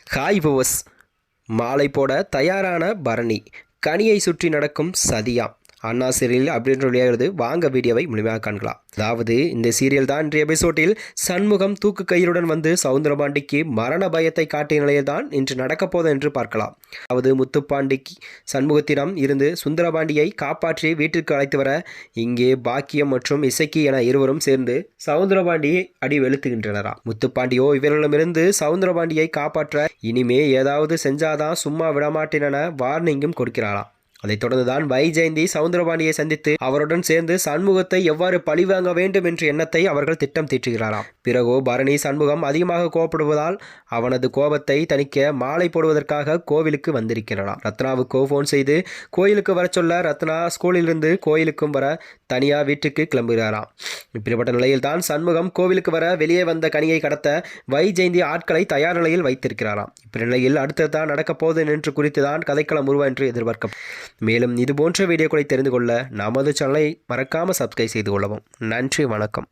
Hi விவஸ். மாலை போட தயாரான பரணி, கனியை சுற்றி நடக்கும் சதியா, அண்ணா சீரியல் அப்படின்ற வெளியாகிறது. வாங்க வீடியோவை முழுமையாக காண்கலாம். அதாவது இந்த சீரியல் தான் இன்றைய எபிசோட்டில் சண்முகம் தூக்கு கயிறுடன் வந்து சவுந்தரபாண்டிக்கு மரண பயத்தை காட்டிய நிலையில் தான் இன்று நடக்கப் போது என்று பார்க்கலாம். அதாவது முத்துப்பாண்டிக்கு சண்முகத்திடம் இருந்து சுந்தரபாண்டியை காப்பாற்றி வீட்டிற்கு அழைத்து வர இங்கே பாக்கியம் மற்றும் இசைக்கு என இருவரும் சேர்ந்து சவுந்தரபாண்டியை அடி வெளுத்துகின்றனராம். முத்துப்பாண்டியோ இவர்களிடமிருந்து சவுந்தரபாண்டியை காப்பாற்ற இனிமே ஏதாவது செஞ்சாதான் சும்மா விடமாட்டேன் என வார்னிங்கும் கொடுக்கிறாராம். அதைத் தொடர்ந்துதான் வைஜெயந்தி சவுந்தரபாண்டியை சந்தித்து அவருடன் சேர்ந்து சண்முகத்தை எவ்வாறு பழிவாங்க வேண்டும் என்ற எண்ணத்தை அவர்கள் திட்டம் தீட்டுகிறாராம். பிறகோ பரணி சண்முகம் அதிகமாக கோபப்படுவதால் அவனது கோபத்தை தணிக்க மாலை போடுவதற்காக கோவிலுக்கு வந்திருக்கிறாராம். ரத்னாவுக்கோ ஃபோன் செய்து கோயிலுக்கு வர சொல்ல ரத்னா ஸ்கூலிலிருந்து கோயிலுக்கும் வர தனியா வீட்டுக்கு கிளம்புகிறாராம். இப்படிப்பட்ட நிலையில் தான் சண்முகம் கோவிலுக்கு வர வெளியே வந்த கனியை கடத்த வைஜெயந்தி ஆட்களை தயார் நிலையில் வைத்திருக்கிறாராம். இப்படி நிலையில் அடுத்ததான் நடக்கப் போது என்று குறித்து தான் கதைக்களம் உருவா என்று எதிர்பார்க்க. மேலும் இது போன்ற வீடியோக்களை தெரிந்து கொள்ள நமது சேனலை மறக்காமல் சப்ஸ்கிரைப் செய்து கொள்ளவும். நன்றி, வணக்கம்.